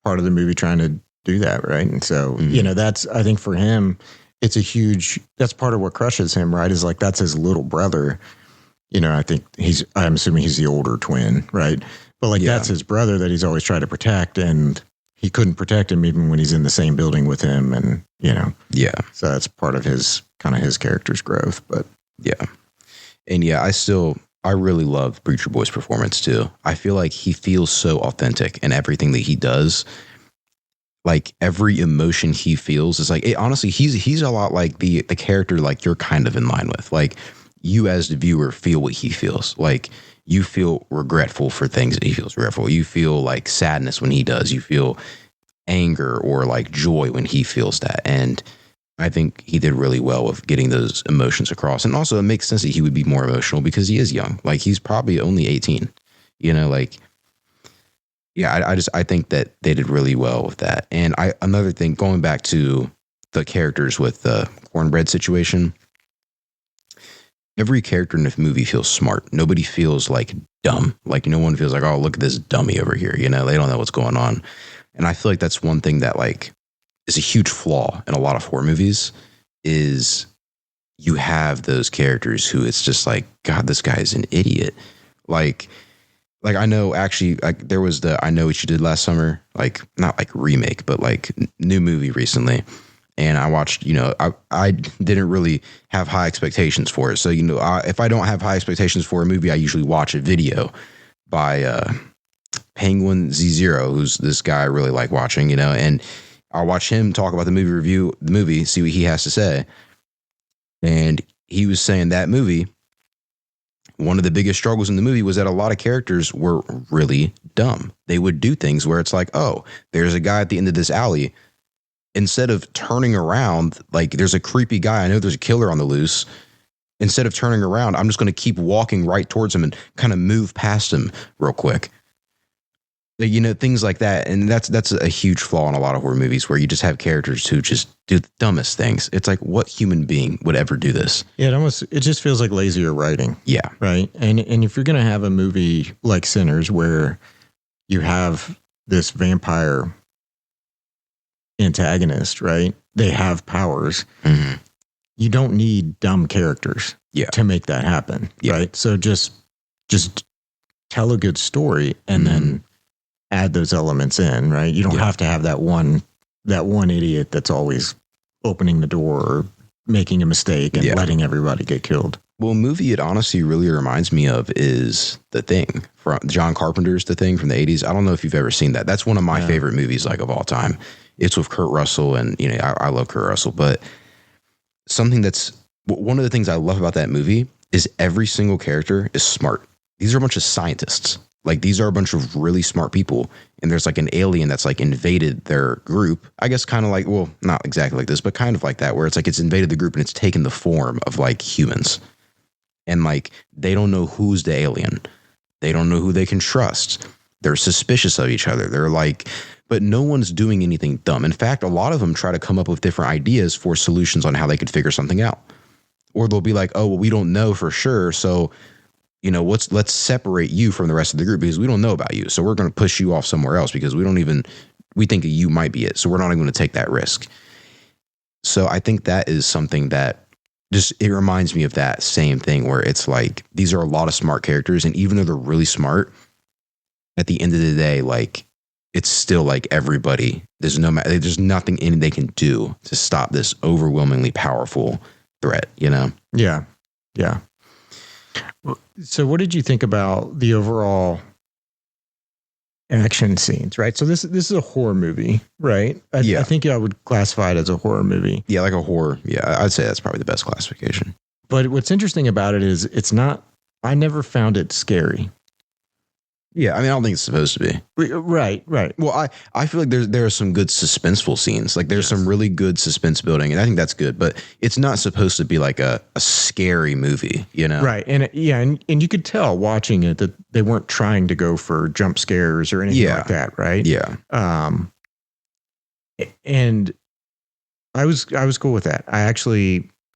part of the movie trying to do that. Right. And so, that's, I think for him, that's part of what crushes him, right? Is like, that's his little brother. I think I'm assuming he's the older twin, right? But like, that's his brother that he's always tried to protect, and he couldn't protect him even when he's in the same building with him. And, so that's part of his character's growth, but And I really love Preacher Boy's performance too. I feel like he feels so authentic in everything that he does. Like every emotion he feels is like, honestly, he's a lot like the character like you're kind of in line with. Like you as the viewer feel what he feels. Like you feel regretful for things that he feels regretful. You feel like sadness when he does. You feel anger or like joy when he feels that. And I think he did really well with getting those emotions across. And also it makes sense that he would be more emotional because he is young. Like he's probably only 18, I think that they did really well with that. And another thing, going back to the characters with the cornbread situation, every character in the movie feels smart. Nobody feels like dumb. Like no one feels like, oh, look at this dummy over here. They don't know what's going on. And I feel like that's one thing that like is a huge flaw in a lot of horror movies is you have those characters who it's just like, God, this guy is an idiot. Like I know actually like there was the I Know What You Did Last Summer, like not like remake, but like new movie recently. And I watched, I didn't really have high expectations for it. So, if I don't have high expectations for a movie, I usually watch a video by Penguin Z0, who's this guy I really like watching, and I'll watch him talk about the movie, see what he has to say. And he was saying that movie, one of the biggest struggles in the movie was that a lot of characters were really dumb. They would do things where it's like, oh, there's a guy at the end of this alley. Instead of turning around, like there's a creepy guy, I know there's a killer on the loose. Instead of turning around, I'm just going to keep walking right towards him and kind of move past him real quick. Things like that. And that's a huge flaw in a lot of horror movies where you just have characters who just do the dumbest things. It's like, what human being would ever do this? Yeah, it just feels like lazier writing. Yeah. Right. And if you're going to have a movie like Sinners where you have this vampire antagonist, right? They have powers. Mm-hmm. You don't need dumb characters to make that happen. Right. So just tell a good story and then add those elements in, right? You don't have to have that one idiot that's always opening the door or making a mistake and letting everybody get killed. Well, a movie it honestly really reminds me of is The Thing from John Carpenter's The Thing from the 80s. I don't know if you've ever seen that. That's one of my favorite movies like of all time. It's with Kurt Russell, and I love Kurt Russell, but something that's one of the things I love about that movie is every single character is smart. These are a bunch of scientists. Like these are a bunch of really smart people, and there's like an alien that's like invaded their group. I guess kind of like, well, not exactly like this, but kind of like that, where it's like it's invaded the group and it's taken the form of like humans. And like they don't know who's the alien. They don't know who they can trust. They're suspicious of each other. They're like, but no one's doing anything dumb. In fact, a lot of them try to come up with different ideas for solutions on how they could figure something out. Or they'll be like, oh, well, we don't know for sure. So, let's separate you from the rest of the group because we don't know about you. So we're going to push you off somewhere else because we think that you might be it. So we're not even going to take that risk. So I think that is something that it reminds me of that same thing where it's like, these are a lot of smart characters. And even though they're really smart, at the end of the day, like, it's still like everybody, there's nothing they can do to stop this overwhelmingly powerful threat, Yeah. Yeah. So what did you think about the overall action scenes, right? So this is a horror movie, right? I think I would classify it as a horror movie. Yeah, like a horror. Yeah, I'd say that's probably the best classification. But what's interesting about it is I never found it scary. Yeah, I mean, I don't think it's supposed to be. Right. Well, I feel like there are some good suspenseful scenes. Like there's some really good suspense building, and I think that's good. But it's not supposed to be like a scary movie, you know? Right. And and you could tell watching it that they weren't trying to go for jump scares or anything like that, right? Yeah. And I was cool with that.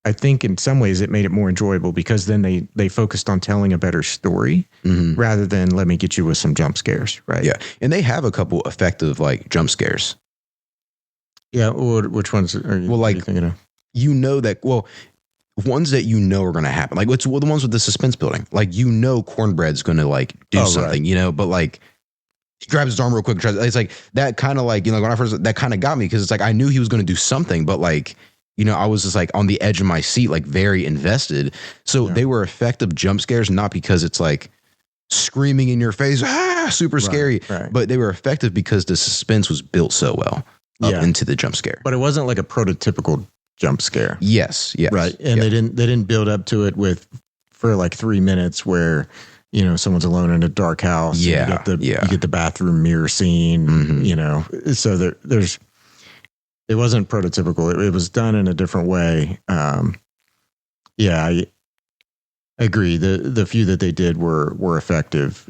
I think in some ways it made it more enjoyable because then they focused on telling a better story rather than let me get you with some jump scares, right? Yeah. And they have a couple effective like jump scares. Yeah. Which ones are you thinking of? You know that, well, ones that you know are going to happen. Like the ones with the suspense building. Like, you know, Cornbread's going to like do something, you know, but like he grabs his arm real quick. It's like that kind of like, you know, when I first, that kind of got me because it's like I knew he was going to do something, but like, you know, I was just like on the edge of my seat, like very invested. So they were effective jump scares, not because it's like screaming in your face, super scary, but they were effective because the suspense was built so well up into the jump scare. But it wasn't like a prototypical jump scare. Yes. Right. And they didn't build up to it for like 3 minutes where, you know, someone's alone in a dark house. Yeah. You get the bathroom mirror scene, you know, so there's, it wasn't prototypical. It was done in a different way. I agree. The few that they did were effective.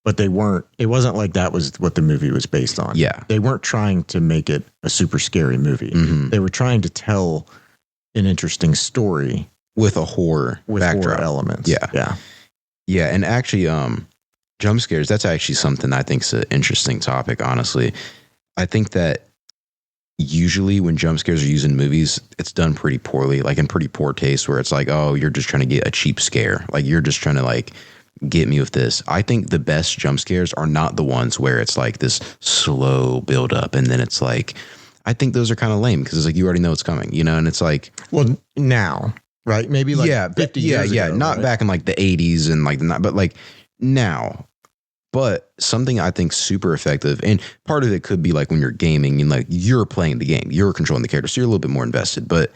But they weren't, it wasn't like that was what the movie was based on. Yeah. They weren't trying to make it a super scary movie. They were trying to tell an interesting story with a horror backdrop. Horror elements. Yeah. And actually, jump scares, that's actually something I think is an interesting topic, honestly. I think that usually when jump scares are used in movies, it's done pretty poorly, like in pretty poor taste, where it's like, oh, you're just trying to get a cheap scare. Like you're just trying to like get me with this. I think the best jump scares are not the ones where it's like this slow build up. And then it's like, I think those are kind of lame because it's like, you already know it's coming, you know? And it's like, well, now, right? Maybe like 50 years ago. Not right? back in like the 80s and like, but like now. But something I think super effective, and part of it could be like when you're gaming and like you're playing the game, you're controlling the character, so you're a little bit more invested. But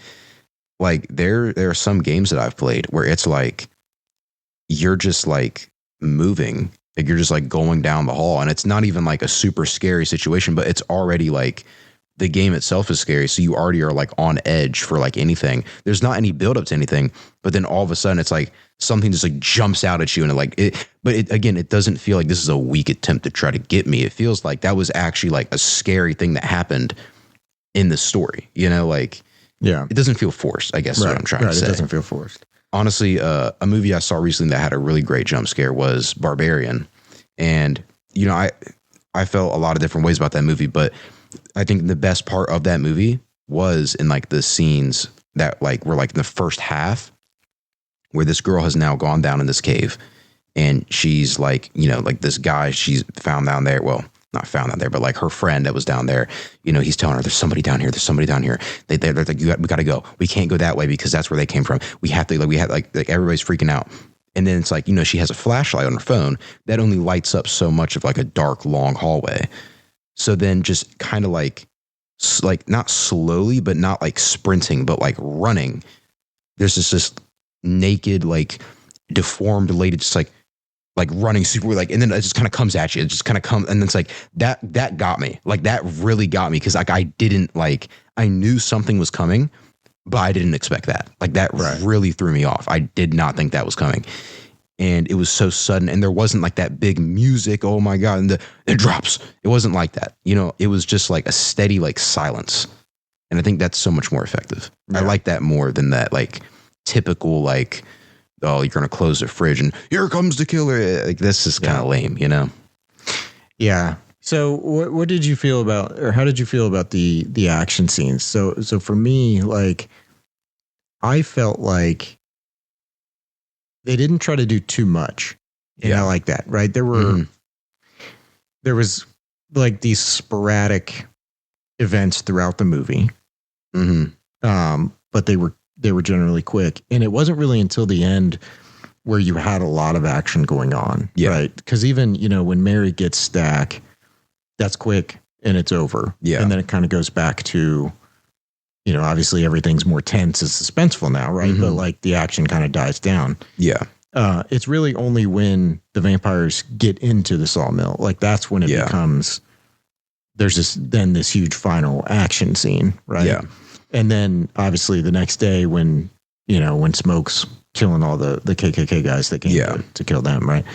like there are some games that I've played where it's like you're just like moving, like you're just like going down the hall, and it's not even like a super scary situation, but it's already like the game itself is scary, so you already are like on edge for like anything. There's not any build up to anything, but then all of a sudden it's like something just like jumps out at you, and it doesn't feel like this is a weak attempt to try to get me. It feels like that was actually like a scary thing that happened in the story, you know, like, it doesn't feel forced, I guess is what I'm trying to say. It doesn't feel forced. Honestly, a movie I saw recently that had a really great jump scare was Barbarian. And, you know, I felt a lot of different ways about that movie, but I think the best part of that movie was in like the scenes that like were like in the first half, where this girl has now gone down in this cave, and she's like, you know, like this guy she's found down there. Well, not found down there, but like her friend that was down there, you know, he's telling her there's somebody down here. There's somebody down here. They're like, we got to go. We can't go that way because that's where they came from. We have to, like everybody's freaking out. And then it's like, you know, she has a flashlight on her phone that only lights up so much of like a dark, long hallway. So then just kind of like not slowly, but not like sprinting, but like running. There's this naked, like deformed lady, just like running super, like, and then it just kind of comes at you. It just kind of comes. And then it's like, that got me. Like that really got me. Cause like, I knew something was coming, but I didn't expect that. Like that really threw me off. I did not think that was coming. And it was so sudden, and there wasn't like that big music. Oh my God. And it drops. It wasn't like that. You know, it was just like a steady, like silence. And I think that's so much more effective. Yeah. I like that more than that, like typical, like, oh, you're going to close the fridge and here comes the killer. Like this is kind of lame, you know? Yeah. So what did you feel about, or how did you feel about the action scenes? So for me, like, I felt like they didn't try to do too much. And I like that, right? There was like these sporadic events throughout the movie. But they were generally quick. And it wasn't really until the end where you had a lot of action going on, right? Because even, you know, when Mary gets Stack, that's quick and it's over. Yeah. And then it kind of goes back to, you know, obviously everything's more tense and suspenseful now, right? But like the action kind of dies down. Yeah. It's really only when the vampires get into the sawmill, like that's when it becomes. There's this huge final action scene, right? Yeah. And then obviously the next day when Smoke's killing all the KKK guys that came to kill them, right?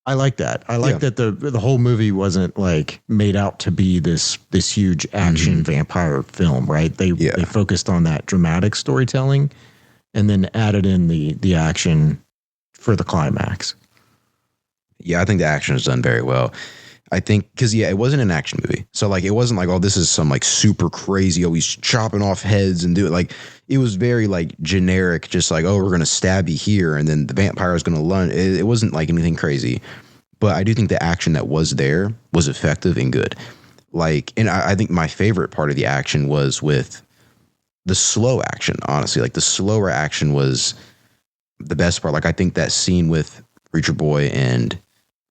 I like that. I like that the whole movie wasn't like made out to be this huge action vampire film, right? They focused on that dramatic storytelling and then added in the action for the climax. Yeah, I think the action is done very well. I think because it wasn't an action movie, so like it wasn't like, oh, this is some like super crazy, oh, he's chopping off heads and do it. Like it was very like generic, just like, oh, we're gonna stab you here, and then the vampire is gonna lunge. It wasn't like anything crazy, but I do think the action that was there was effective and good. Like, and I think my favorite part of the action was with the slow action. Honestly, like the slower action was the best part. Like I think that scene with Preacher Boy and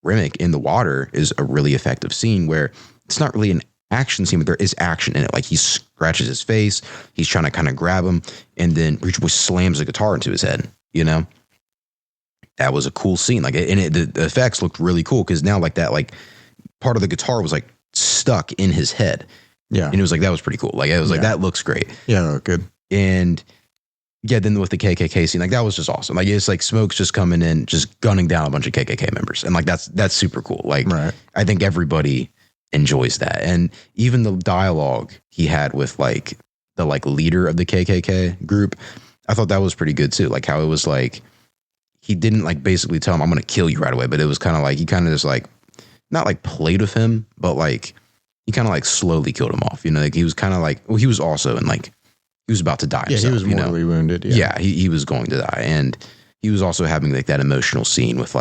Remick in the water is a really effective scene where it's not really an action scene, but there is action in it. Like he scratches his face, he's trying to kind of grab him, and then Preacher Boy slams a guitar into his head. That was a cool scene. Like, and the effects looked really cool because now like that, like part of the guitar was like stuck in his head. Yeah, and it was like that was pretty cool. Like it was like that looks great. Yeah, good. And then with the KKK scene, like that was just awesome. Like it's like Smoke's just coming in, just gunning down a bunch of KKK members, and like that's super cool. Like I think everybody enjoys that, and even the dialogue he had with like the like leader of the KKK group, I thought that was pretty good too. Like how it was like he didn't like basically tell him I'm going to kill you right away, but it was kind of like he kind of just like not like played with him, but like he kind of like slowly killed him off. Like he was kind of like, well, he was also in like. He was about to die himself. Yeah, he was mortally wounded. Yeah, he was going to die. And he was also having like that emotional scene with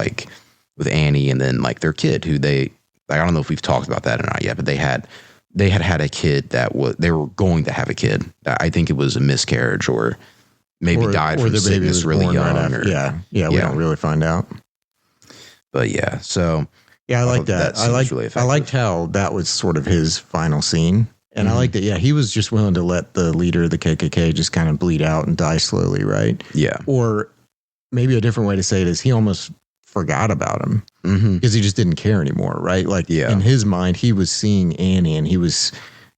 Annie and then like their kid who they, like, I don't know if we've talked about that or not yet, but they had a kid they were going to have a kid. I think it was a miscarriage or maybe died from sickness really young. Right we don't really find out. But yeah, so. Yeah, I like that. I liked how that was sort of his final scene. And I like that, he was just willing to let the leader of the KKK just kind of bleed out and die slowly, right? Yeah. Or maybe a different way to say it is he almost forgot about him because he just didn't care anymore, right? Like in his mind, he was seeing Annie and he was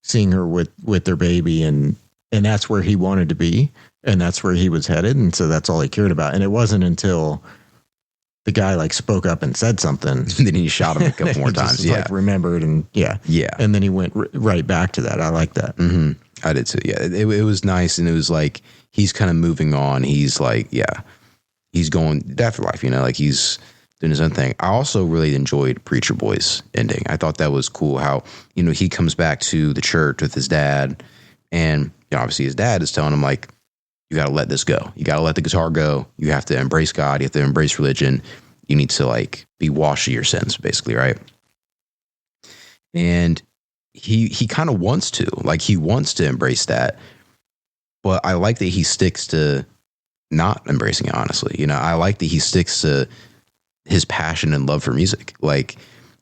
seeing her with their baby and that's where he wanted to be and that's where he was headed. And so that's all he cared about. And it wasn't until the guy like spoke up and said something. Then he shot him a couple more times. Like remembered and and then he went right back to that. I like that. I did too. Yeah, it was nice, and it was like he's kind of moving on. He's like, he's going afterlife. Like he's doing his own thing. I also really enjoyed Preacher Boy's ending. I thought that was cool. How he comes back to the church with his dad, and obviously his dad is telling him like, you got to let this go. You got to let the guitar go. You have to embrace God. You have to embrace religion. You need to like be washed of your sins, basically, right? And he kind of wants to, like, he wants to embrace that. But I like that he sticks to not embracing it, honestly. I like that he sticks to his passion and love for music. Like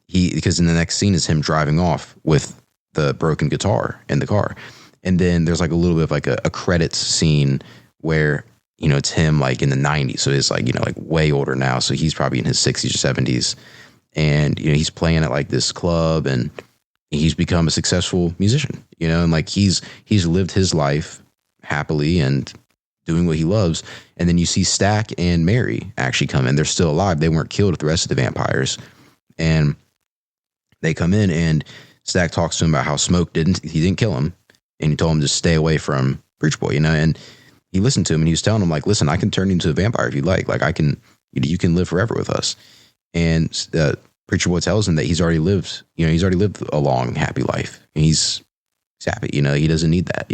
because in the next scene is him driving off with the broken guitar in the car. And then there's like a little bit of like a credits scene where, it's him like in the 90s. So it's like, like way older now. So he's probably in his 60s or 70s. And, he's playing at like this club and he's become a successful musician, and like he's lived his life happily and doing what he loves. And then you see Stack and Mary actually come in. They're still alive. They weren't killed with the rest of the vampires. And they come in and Stack talks to him about how Smoke didn't kill him. And he told him to stay away from Preacher Boy, and he listened to him and he was telling him like, listen, I can turn you into a vampire if you like you can live forever with us. And Preacher Boy tells him that he's already lived a long, happy life. And he's happy, he doesn't need that,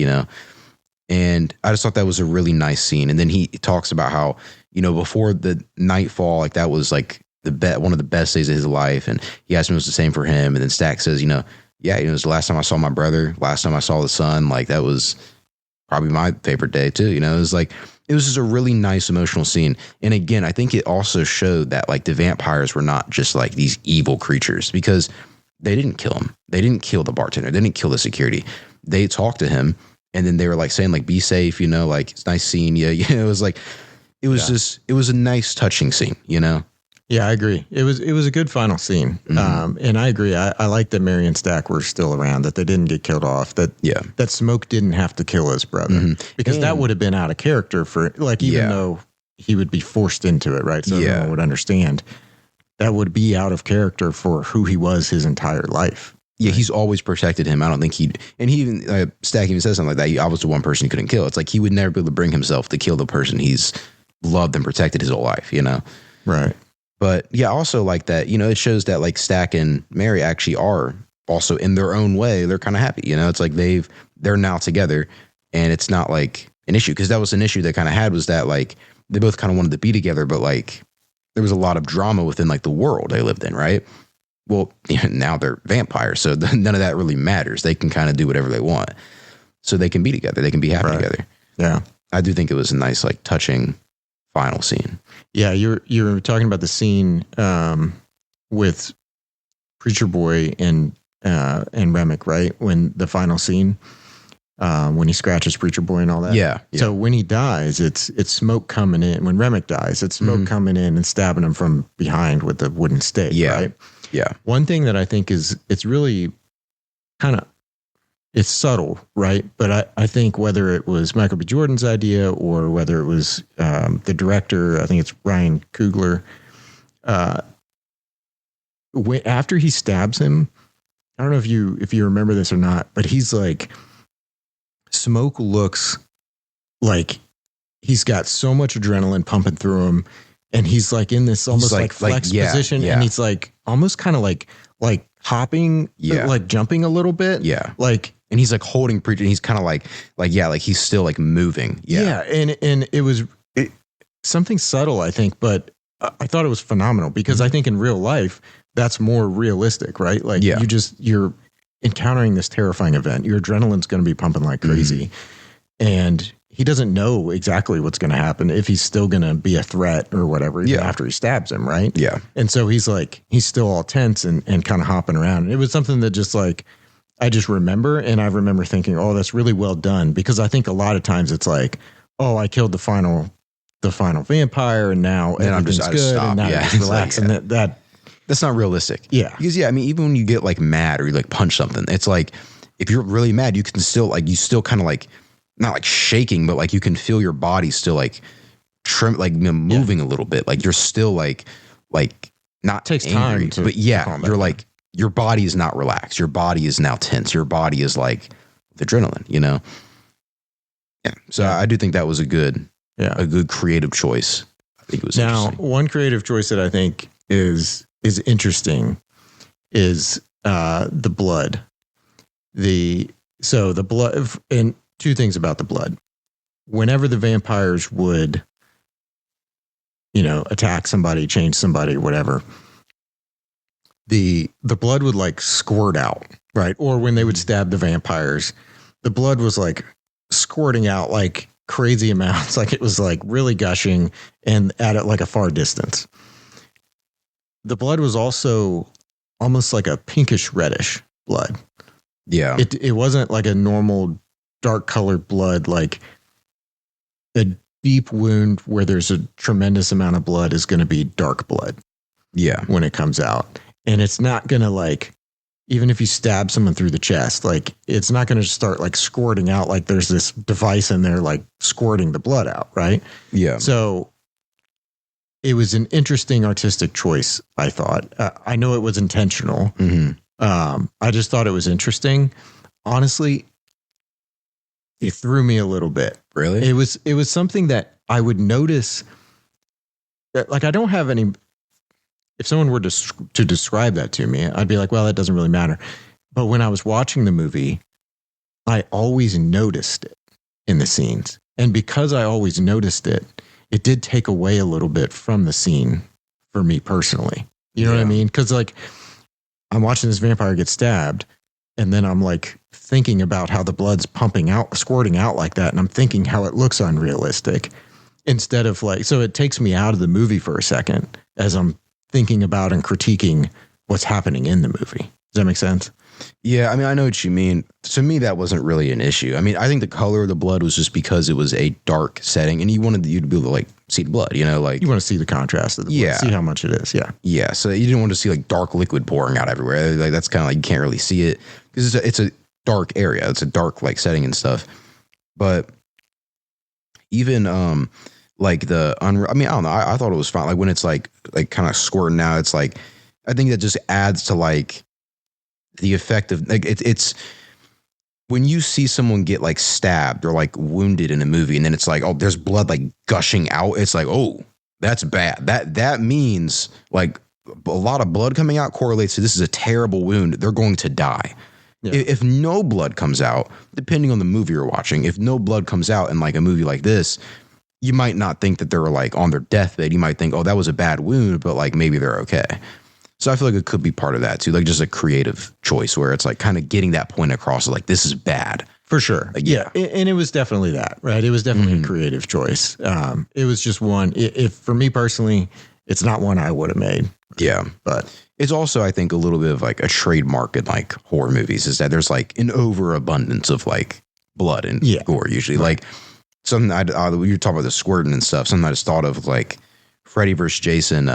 and I just thought that was a really nice scene. And then he talks about how, before the nightfall, like that was like one of the best days of his life. And he asked him if it was the same for him. And then Stack says, it was the last time I saw my brother, last time I saw the sun. Like that was probably my favorite day too. It was just a really nice emotional scene. And again, I think it also showed that like the vampires were not just like these evil creatures because they didn't kill him. They didn't kill the bartender. They didn't kill the security. They talked to him and then they were like saying like, be safe, like it's nice seeing you. It was like, it was it was a nice touching scene, you know? Yeah, I agree. It was a good final scene. And I agree. I like that Mary and Stack were still around, that they didn't get killed off, that Smoke didn't have to kill his brother because that would have been out of character for like, even though he would be forced into it. Right. So everyone would understand that would be out of character for who he was his entire life. Yeah. He's always protected him. I don't think and he even, Stack even says something like that. I was the one person he couldn't kill. It's like, he would never be able to bring himself to kill the person he's loved and protected his whole life, you know? Right. But yeah, also like that, you know, it shows that like Stack and Mary actually are also in their own way. They're kind of happy, you know, it's like they're now together and it's not like an issue. Cause that was an issue they kind of had, was that like they both kind of wanted to be together, but like there was a lot of drama within like the world they lived in. Right. Well, now they're vampires. So none of that really matters. They can kind of do whatever they want. So they can be together. They can be happy together. Yeah. I do think it was a nice, like touching final scene. Yeah, you're talking about the scene with Preacher Boy and Remick, right? When the final scene, when he scratches Preacher Boy and all that. Yeah. So when he dies, it's Smoke coming in. When Remick dies, it's Smoke coming in and stabbing him from behind with the wooden stake. Yeah. Right? Yeah. One thing that I think it's really kind of, it's subtle, right? But I think whether it was Michael B. Jordan's idea or whether it was the director, I think it's Ryan Coogler, after he stabs him, I don't know if you remember this or not, but he's like, Smoke looks like he's got so much adrenaline pumping through him, and he's like in this almost like flex position, and he's like almost kind of like hopping, like jumping a little bit, like. And he's like holding Preacher. And he's kind of like he's still like moving. Yeah. And it was something subtle, I think, but I thought it was phenomenal because I think in real life, that's more realistic, right? Like you're encountering this terrifying event. Your adrenaline's going to be pumping like crazy. And he doesn't know exactly what's going to happen, if he's still going to be a threat or whatever, even after he stabs him. Right. Yeah. And so he's still all tense and kind of hopping around. And it was something that just like, I just remember, and I remember thinking, oh, that's really well done. Because I think a lot of times it's like, oh, I killed the final vampire, and now everything's good, and now I just relax. Like, and that's not realistic. Yeah. Because I mean, even when you get like mad or you like punch something, it's like, if you're really mad, you can still like, you still kind of like, not like shaking, but like you can feel your body still like moving a little bit. Like you're still like not takes angry, time but you're like, your body is not relaxed. Your body is now tense. Your body is like with adrenaline, you know? Yeah. So I do think that was a good creative choice. I think it was one creative choice that I think is interesting is the blood. The blood, and two things about the blood. Whenever the vampires would, attack somebody, change somebody, whatever, the blood would like squirt out, right? Or when they would stab the vampires, the blood was like squirting out like crazy amounts. Like it was like really gushing and at like a far distance. The blood was also almost like a pinkish reddish blood. Yeah. It wasn't like a normal dark colored blood, like a deep wound where there's a tremendous amount of blood is going to be dark blood. Yeah. When it comes out. And it's not going to like, even if you stab someone through the chest, like it's not going to start like squirting out. Like there's this device in there, like squirting the blood out. Right. Yeah. So it was an interesting artistic choice. I thought, I know it was intentional. I just thought it was interesting. Honestly, it threw me a little bit. Really? It was something that I would notice. Like I don't have any. If someone were to describe that to me, I'd be like, well, that doesn't really matter. But when I was watching the movie, I always noticed it in the scenes. And because I always noticed it, it did take away a little bit from the scene for me personally. You know what I mean? Because like I'm watching this vampire get stabbed, and then I'm like thinking about how the blood's pumping out, squirting out like that. And I'm thinking how it looks unrealistic instead of like, so it takes me out of the movie for a second as I'm thinking about and critiquing what's happening in the movie. Does that make sense? Yeah, I mean, I know what you mean. To me, that wasn't really an issue. I mean, I think the color of the blood was just because it was a dark setting, and you wanted you to be able to like see the blood. You know, like You want to see the contrast of the blood, see how much it is. Yeah, yeah. So you didn't want to see like dark liquid pouring out everywhere. Like that's kind of like you can't really see it because it's a dark area. It's a dark like setting and stuff. But even like the I mean, I don't know. I thought it was fine. Like when it's like kind of squirting out, it's like I think that just adds to like the effect of like it's when you see someone get like stabbed or like wounded in a movie and then it's like, oh, there's blood like gushing out. It's like, oh, that's bad. That means like a lot of blood coming out correlates to this is a terrible wound. They're going to die. Yeah. If no blood comes out, depending on the movie you're watching, if no blood comes out in like a movie like this, you might not think that they're like on their deathbed. You might think, oh, that was a bad wound, but like maybe they're okay. So I feel like it could be part of that too, like just a creative choice where it's like kind of getting that point across, like this is bad. For sure. Like, yeah. And it was definitely that, right? It was definitely a creative choice. It was just one, if for me personally, it's not one I would have made. Yeah. But it's also, I think, a little bit of like a trademark in like horror movies is that there's like an overabundance of like blood and gore usually. Right. Like something you're talking about the squirting and stuff. Something I just thought of like Freddy versus Jason,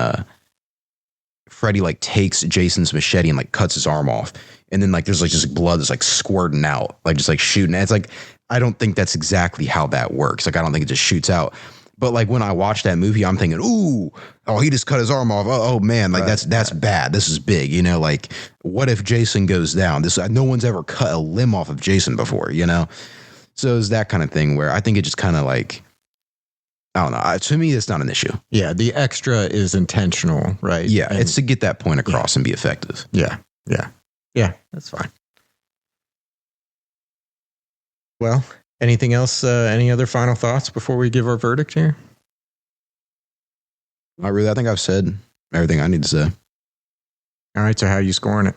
Freddy like takes Jason's machete and like cuts his arm off. And then like there's like just blood that's like squirting out, like just like shooting. And it's like, I don't think that's exactly how that works. Like, I don't think it just shoots out. But like when I watch that movie, I'm thinking, ooh, oh, he just cut his arm off. Oh man, like that's bad. This is big. You know, like what if Jason goes down? No one's ever cut a limb off of Jason before, you know? So it's that kind of thing where I think it just kind of like, I don't know. To me, it's not an issue. Yeah, the extra is intentional, right? Yeah, and it's to get that point across and be effective. Yeah, that's fine. Well, anything else? Any other final thoughts before we give our verdict here? Not really. I think I've said everything I need to say. All right, so how are you scoring it?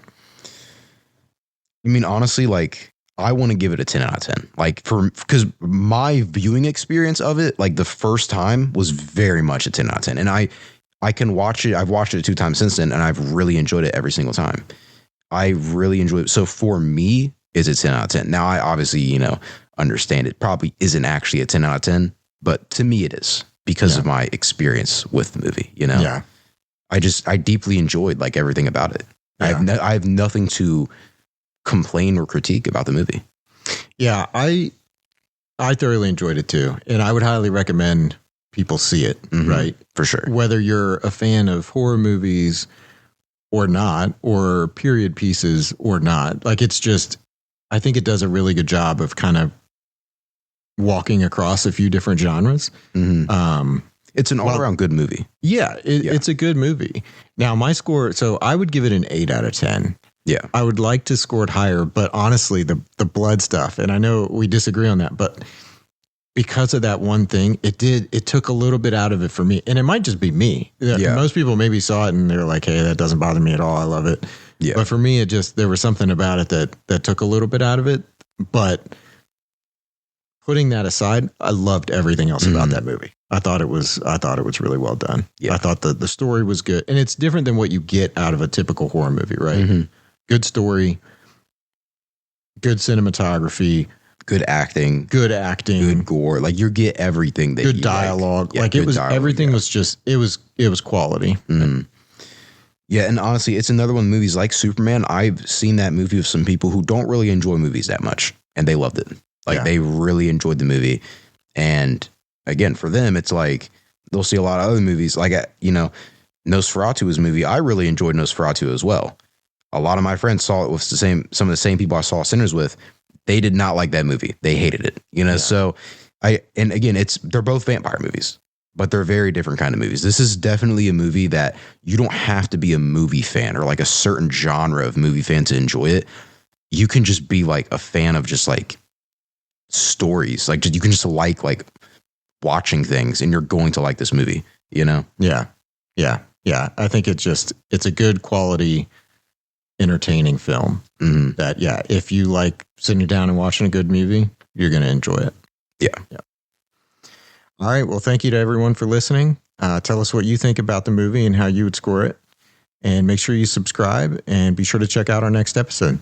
I mean, honestly, like, I want to give it a 10 out of 10. Like, because my viewing experience of it, like the first time was very much a 10 out of 10. And I can watch it. I've watched it 2 times since then, and I've really enjoyed it every single time. I really enjoy it. So for me, it's a 10 out of 10. Now, I obviously, understand it probably isn't actually a 10 out of 10, but to me it is because of my experience with the movie, Yeah. I deeply enjoyed like everything about it. Yeah. I have nothing to complain or critique about the movie. Yeah, I thoroughly enjoyed it too, and I would highly recommend people see it. Right, for sure. Whether you're a fan of horror movies or not, or period pieces or not, like it's just, I think it does a really good job of kind of walking across a few different genres. It's an all-around good movie. Yeah, it's a good movie. Now, my score, so I would give it an 8 out of 10. Yeah. I would like to score it higher, but honestly, the blood stuff, and I know we disagree on that, but because of that one thing, it took a little bit out of it for me. And it might just be me. Yeah. Most people maybe saw it and they're like, hey, that doesn't bother me at all. I love it. Yeah. But for me, there was something about it that took a little bit out of it. But putting that aside, I loved everything else about that movie. I thought it was really well done. Yeah. I thought the story was good. And it's different than what you get out of a typical horror movie, right? Good story, good cinematography, good acting, good gore. Like you get everything that good dialogue. Like it was everything was just it was quality. Yeah, and honestly, it's another one of the movies like Superman. I've seen that movie with some people who don't really enjoy movies that much, and they loved it. Like they really enjoyed the movie. And again, for them, it's like they'll see a lot of other movies. Like Nosferatu was a movie. I really enjoyed Nosferatu as well. A lot of my friends saw it with some of the same people I saw Sinners with. They did not like that movie. They hated it. So and again, they're both vampire movies, but they're very different kind of movies. This is definitely a movie that you don't have to be a movie fan or like a certain genre of movie fan to enjoy it. You can just be like a fan of just like stories. Like you can just like watching things, and you're going to like this movie, Yeah. I think it's a good quality, entertaining film that, if you like sitting down and watching a good movie, you're going to enjoy it. Yeah. All right. Well, thank you to everyone for listening. Tell us what you think about the movie and how you would score it. And make sure you subscribe and be sure to check out our next episode.